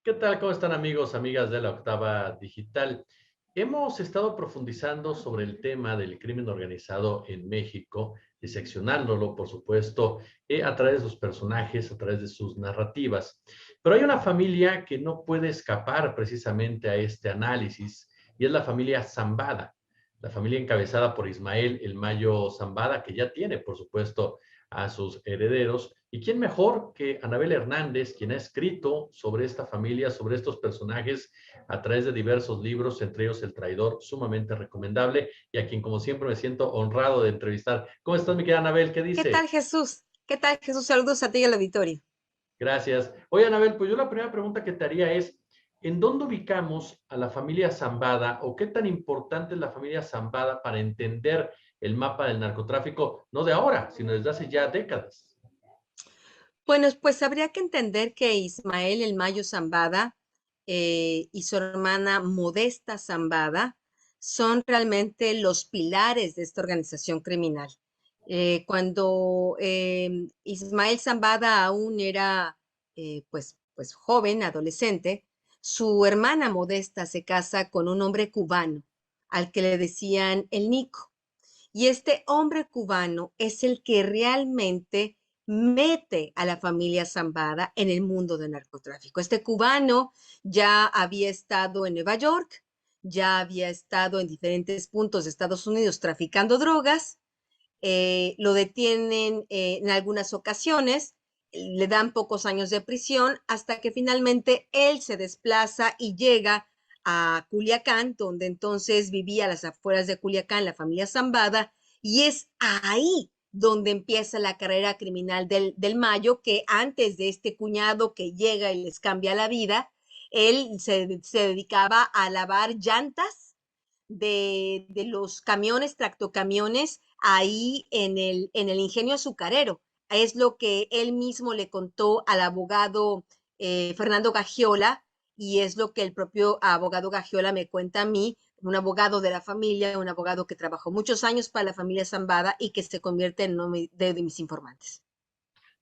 ¿Qué tal? ¿Cómo están amigos, amigas de la Octava Digital? Hemos estado profundizando sobre el tema del crimen organizado en México, diseccionándolo, por supuesto, a través de sus personajes, a través de sus narrativas. Pero hay una familia que no puede escapar precisamente a este análisis, y es la familia Zambada, la familia encabezada por Ismael El Mayo Zambada, que ya tiene, por supuesto, a sus herederos. ¿Y quién mejor que Anabel Hernández, quien ha escrito sobre esta familia, sobre estos personajes a través de diversos libros, entre ellos El Traidor, sumamente recomendable, y a quien como siempre me siento honrado de entrevistar? ¿Cómo estás, mi querida Anabel? ¿Qué ¿Qué dice? tal, Jesús? ¿Qué tal, Jesús? Saludos a ti y al auditorio. Gracias. Oye, Anabel, pues yo la primera pregunta que te haría es, ¿en dónde ubicamos a la familia Zambada o qué tan importante es la familia Zambada para entender el mapa del narcotráfico, no de ahora, sino desde hace ya décadas? Bueno, pues habría que entender que Ismael El Mayo Zambada y su hermana Modesta Zambada son realmente los pilares de esta organización criminal. Cuando Ismael Zambada aún era pues joven, adolescente, su hermana Modesta se casa con un hombre cubano al que le decían el Nico. Y este hombre cubano es el que realmente mete a la familia Zambada en el mundo del narcotráfico. Este cubano ya había estado en Nueva York, ya había estado en diferentes puntos de Estados Unidos traficando drogas, lo detienen en algunas ocasiones, le dan pocos años de prisión hasta que finalmente él se desplaza y llega a Culiacán, donde entonces vivía a las afueras de Culiacán la familia Zambada, y es ahí donde empieza la carrera criminal del Mayo, que antes de este cuñado que llega y les cambia la vida, él se dedicaba a lavar llantas de los camiones, tractocamiones, ahí en el ingenio azucarero. Es lo que él mismo le contó al abogado Fernando Gagiola, y es lo que el propio abogado Gagiola me cuenta a mí, un abogado de la familia, un abogado que trabajó muchos años para la familia Zambada y que se convierte en uno de mis informantes.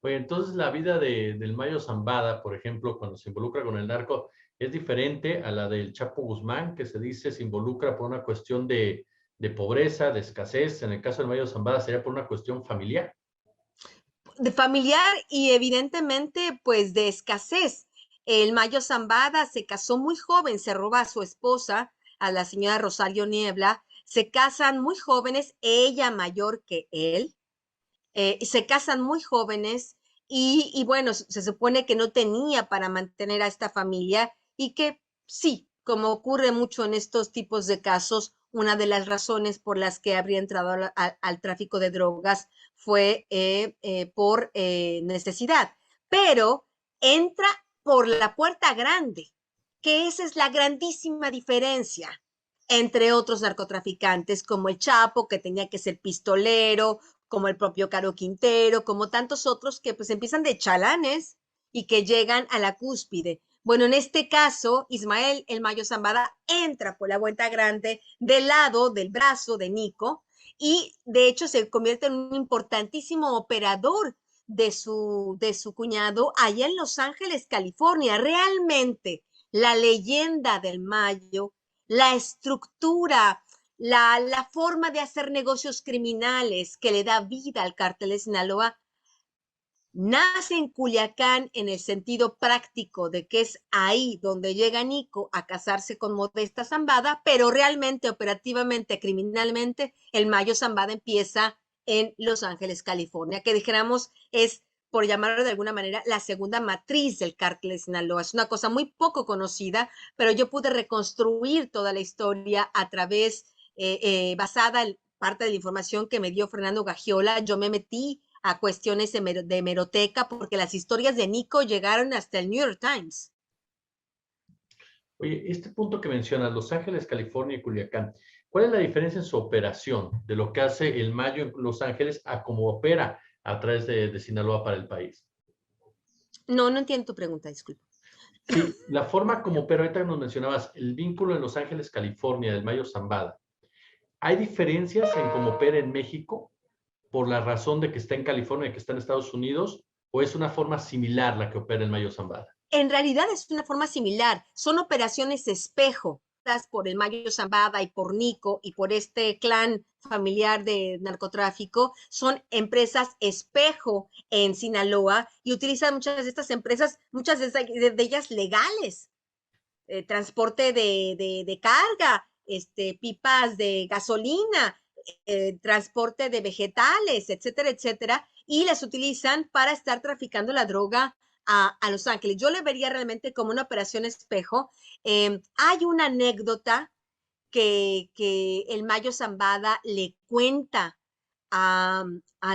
Oye, entonces la vida del Mayo Zambada, por ejemplo, cuando se involucra con el narco, es diferente a la del Chapo Guzmán, que se dice se involucra por una cuestión de pobreza, de escasez. En el caso del Mayo Zambada sería por una cuestión familiar. De familiar y evidentemente pues de escasez. El Mayo Zambada se casó muy joven, se roba a su esposa, a la señora Rosario Niebla, se casan muy jóvenes, ella mayor que él, se casan muy jóvenes y bueno, se supone que no tenía para mantener a esta familia y que sí, como ocurre mucho en estos tipos de casos, una de las razones por las que habría entrado al tráfico de drogas fue por necesidad, pero entra por la puerta grande, que esa es la grandísima diferencia entre otros narcotraficantes como el Chapo, que tenía que ser pistolero, como el propio Caro Quintero, como tantos otros que pues empiezan de chalanes y que llegan a la cúspide. Bueno, en este caso, Ismael El Mayo Zambada entra por la vuelta grande del lado del brazo de Nico y de hecho se convierte en un importantísimo operador de su cuñado allá en Los Ángeles, California. Realmente la leyenda del Mayo, la estructura, la forma de hacer negocios criminales que le da vida al cártel de Sinaloa nace en Culiacán en el sentido práctico de que es ahí donde llega Nico a casarse con Modesta Zambada, pero realmente, operativamente, criminalmente, el Mayo Zambada empieza en Los Ángeles, California, que dijéramos es, por llamarlo de alguna manera, la segunda matriz del cártel de Sinaloa. Es una cosa muy poco conocida, pero yo pude reconstruir toda la historia a través, basada en parte de la información que me dio Fernando Gagiola. Yo me metí a cuestiones de hemeroteca, porque las historias de Nico llegaron hasta el New York Times. Oye, este punto que mencionas, Los Ángeles, California y Culiacán, ¿cuál es la diferencia en su operación de lo que hace el Mayo en Los Ángeles a cómo opera a través de Sinaloa para el país? No, no entiendo tu pregunta, disculpa. Sí, la forma como opera, ahorita nos mencionabas, el vínculo en Los Ángeles, California, del Mayo Zambada. ¿Hay diferencias en cómo opera en México por la razón de que está en California y que está en Estados Unidos? ¿O es una forma similar la que opera el Mayo Zambada? En realidad es una forma similar, son operaciones espejo por el Mayo Zambada y por Nico y por este clan familiar de narcotráfico, son empresas espejo en Sinaloa y utilizan muchas de estas empresas, muchas de ellas legales, transporte de carga, pipas de gasolina, transporte de vegetales, etcétera, etcétera, y las utilizan para estar traficando la droga a Los Ángeles. Yo le vería realmente como una operación espejo. Hay una anécdota que el Mayo Zambada le cuenta a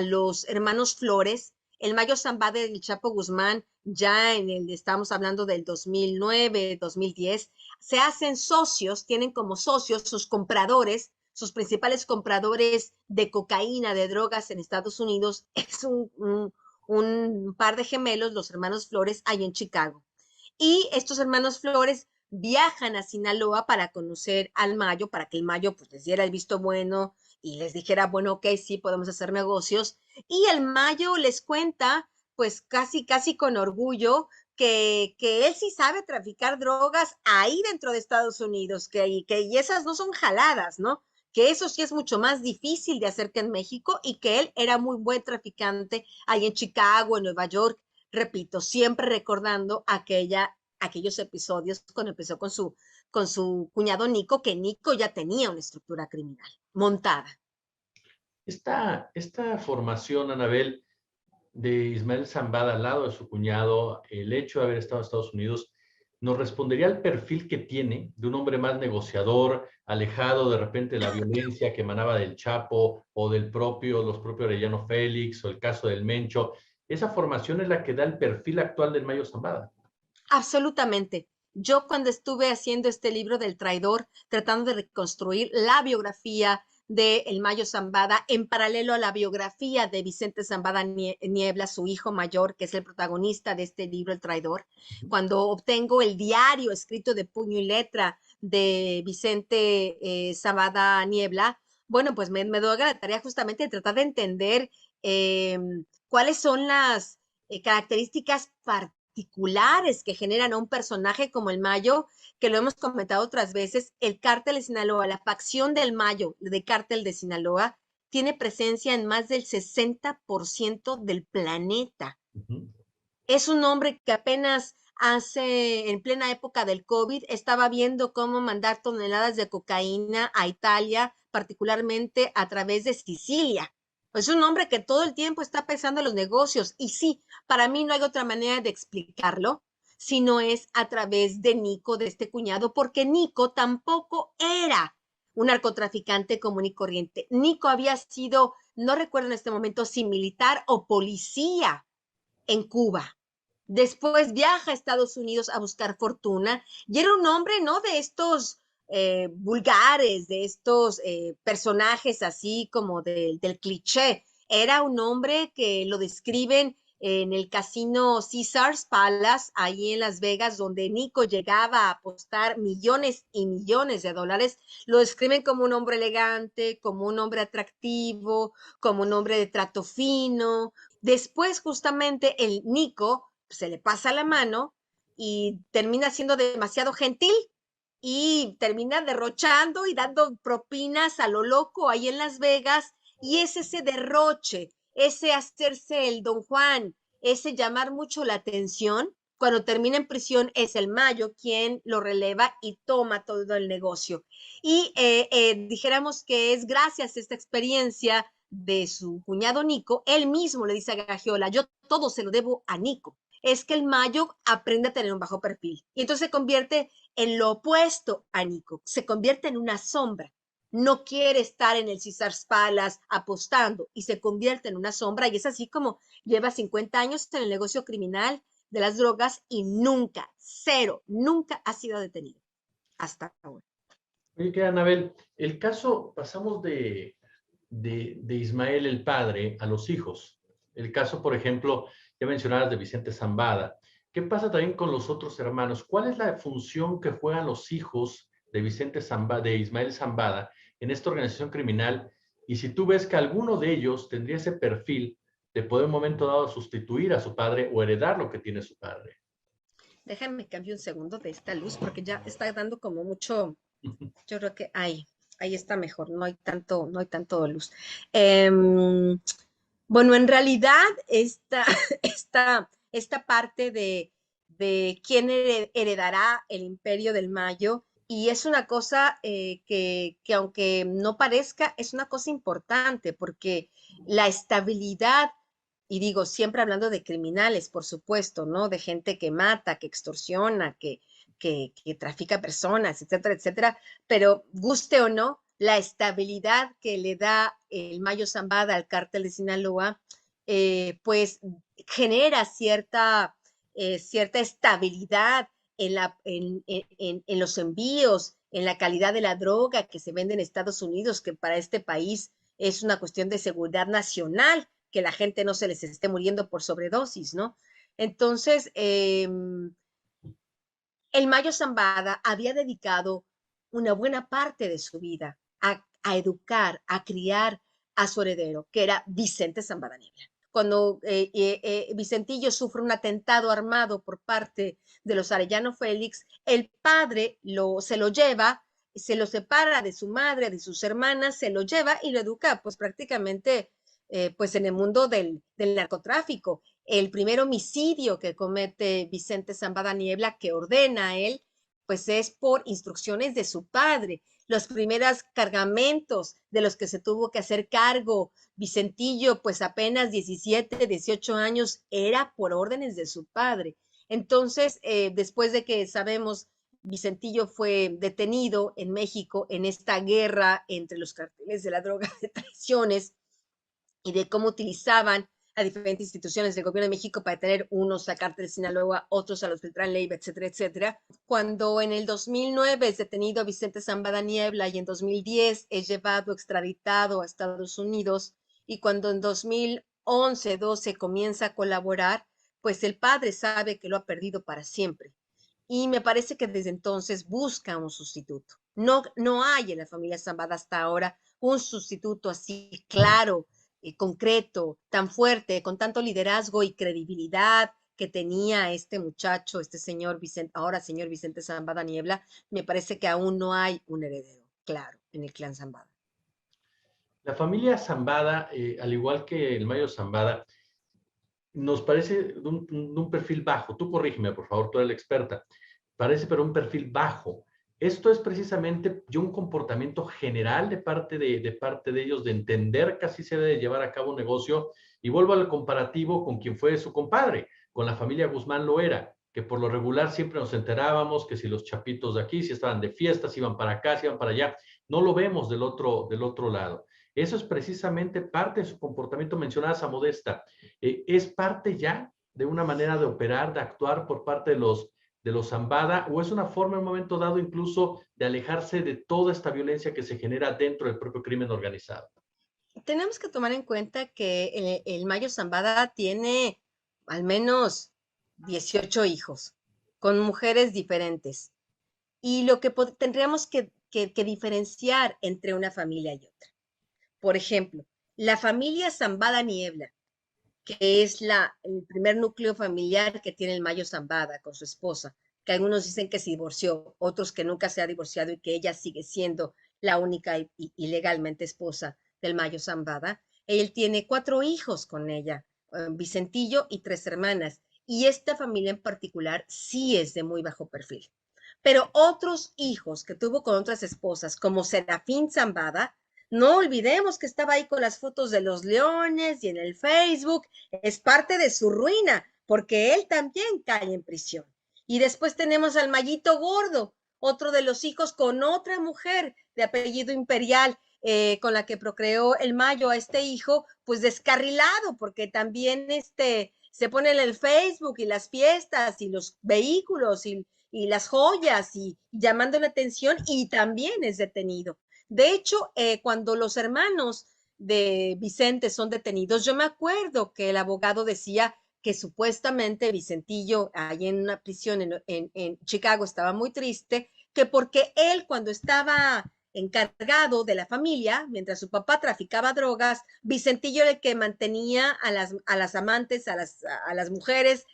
los hermanos Flores. El Mayo Zambada y el Chapo Guzmán, ya estamos hablando del 2009, 2010, se hacen socios, tienen como socios sus compradores, sus principales compradores de cocaína, de drogas en Estados Unidos, es un par de gemelos, los hermanos Flores, ahí en Chicago. Y estos hermanos Flores viajan a Sinaloa para conocer al Mayo, para que el Mayo pues, les diera el visto bueno y les dijera, bueno, ok, sí, podemos hacer negocios. Y el Mayo les cuenta, pues casi con orgullo, que él sí sabe traficar drogas ahí dentro de Estados Unidos, y esas no son jaladas, ¿no? Que eso sí es mucho más difícil de hacer que en México y que él era muy buen traficante ahí en Chicago, en Nueva York, repito, siempre recordando aquellos episodios cuando empezó con su cuñado Nico, que Nico ya tenía una estructura criminal montada. Esta formación, Anabel, de Ismael Zambada al lado de su cuñado, el hecho de haber estado en Estados Unidos, nos respondería al perfil que tiene de un hombre más negociador, alejado de repente de la violencia que emanaba del Chapo o los propios Arellano Félix o el caso del Mencho. Esa formación es la que da el perfil actual del Mayo Zambada. Absolutamente. Yo cuando estuve haciendo este libro del traidor, tratando de reconstruir la biografía de El Mayo Zambada, en paralelo a la biografía de Vicente Zambada Niebla, su hijo mayor, que es el protagonista de este libro, El Traidor, cuando obtengo el diario escrito de puño y letra de Vicente Zambada Niebla, bueno, pues me doy la tarea justamente de tratar de entender eh, cuáles son las características particulares que generan a un personaje como el Mayo, que lo hemos comentado otras veces. El cártel de Sinaloa, la facción del Mayo, de cártel de Sinaloa, tiene presencia en más del 60% del planeta. Es un hombre que apenas en plena época del COVID, estaba viendo cómo mandar toneladas de cocaína a Italia, particularmente a través de Sicilia. Es un hombre que todo el tiempo está pensando en los negocios. Y sí, para mí no hay otra manera de explicarlo, si no es a través de Nico, de este cuñado, porque Nico tampoco era un narcotraficante común y corriente. Nico había sido, no recuerdo en este momento, si militar o policía en Cuba. Después viaja a Estados Unidos a buscar fortuna y era un hombre, ¿no? De estos vulgares, de estos personajes así como del cliché. Era un hombre que lo describen en el casino Caesars Palace, ahí en Las Vegas, donde Nico llegaba a apostar millones y millones de dólares. Lo describen como un hombre elegante, como un hombre atractivo, como un hombre de trato fino. Después, justamente, el Nico se le pasa la mano y termina siendo demasiado gentil y termina derrochando y dando propinas a lo loco ahí en Las Vegas. Y es ese derroche, ese hacerse el Don Juan, ese llamar mucho la atención. Cuando termina en prisión es el Mayo quien lo releva y toma todo el negocio. Y dijéramos que es gracias a esta experiencia de su cuñado Nico, él mismo le dice a Gagiola, yo todo se lo debo a Nico. Es que el Mayo aprende a tener un bajo perfil y entonces se convierte en lo opuesto a Nico, se convierte en una sombra. No quiere estar en el Caesars Palace apostando y se convierte en una sombra y es así como lleva 50 años en el negocio criminal de las drogas y nunca, cero, nunca ha sido detenido hasta ahora. Oye, que Anabel, el caso, pasamos de Ismael el padre a los hijos. El caso, por ejemplo, ya mencionabas de Vicente Zambada. ¿Qué pasa también con los otros hermanos? ¿Cuál es la función que juegan los hijos de de Ismael Zambada en esta organización criminal? Y si tú ves que alguno de ellos tendría ese perfil de poder en un momento dado sustituir a su padre o heredar lo que tiene su padre. Déjame cambiar un segundo de esta luz porque ya está dando como mucho, yo creo que ahí está mejor, no hay tanto luz. Em, bueno, en realidad esta parte de quién heredará el imperio del Mayo, y es una cosa que aunque no parezca, es una cosa importante porque la estabilidad, y digo, siempre hablando de criminales, por supuesto, ¿no? De gente que mata, que extorsiona, que trafica personas, etcétera, etcétera, pero guste o no, la estabilidad que le da el Mayo Zambada al cártel de Sinaloa, pues genera cierta estabilidad en los envíos, en la calidad de la droga que se vende en Estados Unidos, que para este país es una cuestión de seguridad nacional, que la gente no se les esté muriendo por sobredosis, ¿no? Entonces, el Mayo Zambada había dedicado una buena parte de su vida a educar, a criar a su heredero, que era Vicente Zambada Niebla. Cuando Vicentillo sufre un atentado armado por parte de los Arellano Félix, el padre se lo lleva, se lo separa de su madre, de sus hermanas, se lo lleva y lo educa, pues prácticamente pues en el mundo del narcotráfico. El primer homicidio que comete Vicente Zambada Niebla, que ordena a él, pues es por instrucciones de su padre. Los primeros cargamentos de los que se tuvo que hacer cargo Vicentillo, pues apenas 17, 18 años, era por órdenes de su padre. Entonces, después de que sabemos, Vicentillo fue detenido en México en esta guerra entre los carteles de la droga de traiciones y de cómo utilizaban a diferentes instituciones del gobierno de México para tener unos a cártel de Sinaloa, otros a los Beltrán Leiva, etcétera, etcétera. Cuando en el 2009 es detenido Vicente Zambada Niebla y en 2010 es llevado extraditado a Estados Unidos, y cuando en 2011, 12 comienza a colaborar, pues el padre sabe que lo ha perdido para siempre. Y me parece que desde entonces busca un sustituto. No hay en la familia Zambada hasta ahora un sustituto así claro, concreto, tan fuerte, con tanto liderazgo y credibilidad que tenía este muchacho, este señor Vicente, ahora señor Vicente Zambada Niebla. Me parece que aún no hay un heredero claro en el clan Zambada. La familia Zambada, al igual que el Mayo Zambada, nos parece de un perfil bajo. Tú corrígeme, por favor, tú eres la experta. Parece, pero un perfil bajo. Esto es precisamente yo un comportamiento general de parte de ellos, de entender que así se debe llevar a cabo un negocio. Y vuelvo al comparativo con quien fue su compadre, con la familia Guzmán Loera, que por lo regular siempre nos enterábamos que si los chapitos de aquí, si estaban de fiesta, si iban para acá, si iban para allá, no lo vemos del otro lado. Eso es precisamente parte de su comportamiento. Mencionada a Modesta, es parte ya de una manera de operar, de actuar por parte de los Zambada, o es una forma en un momento dado incluso de alejarse de toda esta violencia que se genera dentro del propio crimen organizado. Tenemos que tomar en cuenta que el Mayo Zambada tiene al menos 18 hijos con mujeres diferentes. Y lo que tendríamos que diferenciar entre una familia y otra. Por ejemplo, la familia Zambada Niebla, que es el primer núcleo familiar que tiene el Mayo Zambada con su esposa, que algunos dicen que se divorció, otros que nunca se ha divorciado y que ella sigue siendo la única y legalmente esposa del Mayo Zambada. Él tiene 4 hijos con ella, Vicentillo y 3 hermanas. Y esta familia en particular sí es de muy bajo perfil. Pero otros hijos que tuvo con otras esposas, como Serafín Zambada, no olvidemos que estaba ahí con las fotos de los leones y en el Facebook. Es parte de su ruina, porque él también cae en prisión. Y después tenemos al Mayito Gordo, otro de los hijos con otra mujer de apellido imperial, con la que procreó el Mayo a este hijo, pues descarrilado, porque también se pone en el Facebook y las fiestas y los vehículos y las joyas y llamando la atención, y también es detenido. De hecho, cuando los hermanos de Vicente son detenidos, yo me acuerdo que el abogado decía que supuestamente Vicentillo, ahí en una prisión en Chicago, estaba muy triste, que porque él cuando estaba encargado de la familia, mientras su papá traficaba drogas, Vicentillo era el que mantenía a las amantes, a las mujeres,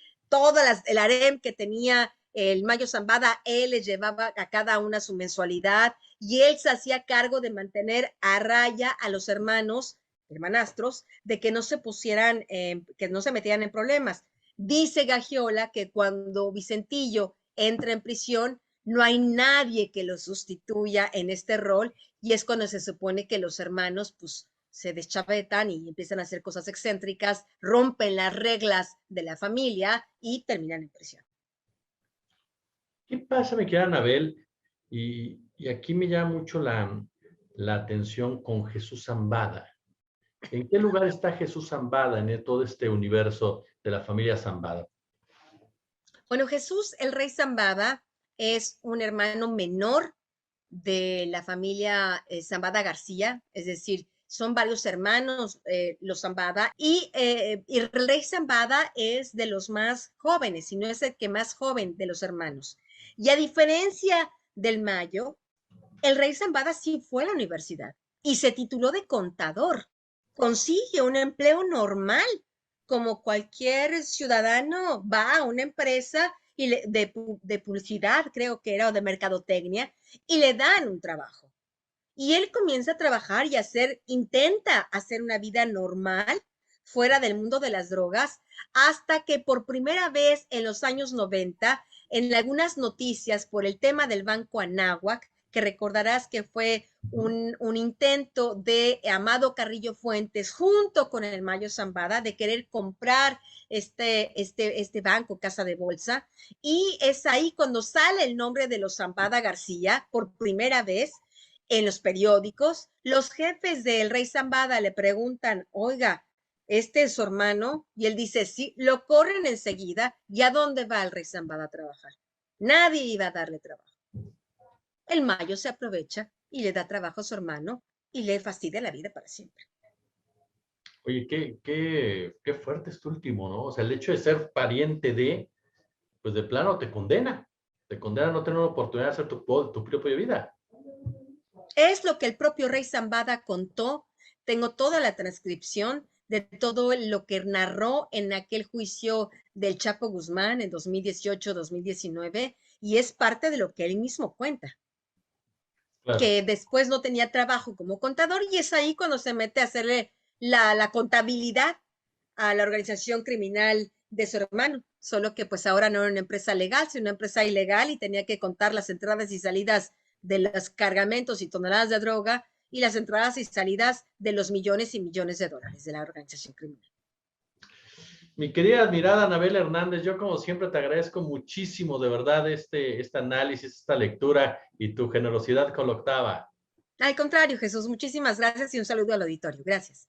el harem que tenía el Mayo Zambada, él les llevaba a cada una su mensualidad y él se hacía cargo de mantener a raya a los hermanastros, de que no se pusieran, que no se metieran en problemas. Dice Gagiola que cuando Vicentillo entra en prisión, no hay nadie que lo sustituya en este rol y es cuando se supone que los hermanos, pues, se deschavetan y empiezan a hacer cosas excéntricas, rompen las reglas de la familia y terminan en prisión. ¿Qué pasa, mi querida Anabel? Y aquí me llama mucho la atención con Jesús Zambada. ¿En qué lugar está Jesús Zambada en todo este universo de la familia Zambada? Bueno, Jesús, el rey Zambada, es un hermano menor de la familia Zambada García, es decir, son varios hermanos los Zambada, y el rey Zambada es de los más jóvenes, si no es el que más joven de los hermanos. Y a diferencia del Mayo, el rey Zambada sí fue a la universidad y se tituló de contador. Consigue un empleo normal, como cualquier ciudadano va a una empresa y de publicidad, creo que era, o de mercadotecnia, y le dan un trabajo. Y él comienza a trabajar y intenta hacer una vida normal fuera del mundo de las drogas, hasta que por primera vez en los años 90, en algunas noticias por el tema del Banco Anáhuac, que recordarás que fue un intento de Amado Carrillo Fuentes junto con el Mayo Zambada de querer comprar este banco, Casa de Bolsa, y es ahí cuando sale el nombre de los Zambada García por primera vez en los periódicos. Los jefes del rey Zambada le preguntan, oiga, ¿este es su hermano? Y él dice, sí, lo corren enseguida. ¿Y a dónde va el rey Zambada a trabajar? Nadie iba a darle trabajo. El Mayo se aprovecha y le da trabajo a su hermano y le fastidia la vida para siempre. Oye, qué fuerte es tu último, ¿no? O sea, el hecho de ser pariente pues de plano te condena a no tener una oportunidad de hacer tu propia vida. Es lo que el propio rey Zambada contó. Tengo toda la transcripción de todo lo que narró en aquel juicio del Chapo Guzmán en 2018-2019 y es parte de lo que él mismo cuenta. Claro. Que después no tenía trabajo como contador y es ahí cuando se mete a hacerle la contabilidad a la organización criminal de su hermano, solo que pues ahora no era una empresa legal, sino una empresa ilegal y tenía que contar las entradas y salidas de los cargamentos y toneladas de droga y las entradas y salidas de los millones y millones de dólares de la organización criminal. Mi querida admirada Anabel Hernández, yo como siempre te agradezco muchísimo, de verdad, este análisis, esta lectura y tu generosidad con la octava. Al contrario, Jesús, muchísimas gracias y un saludo al auditorio. Gracias.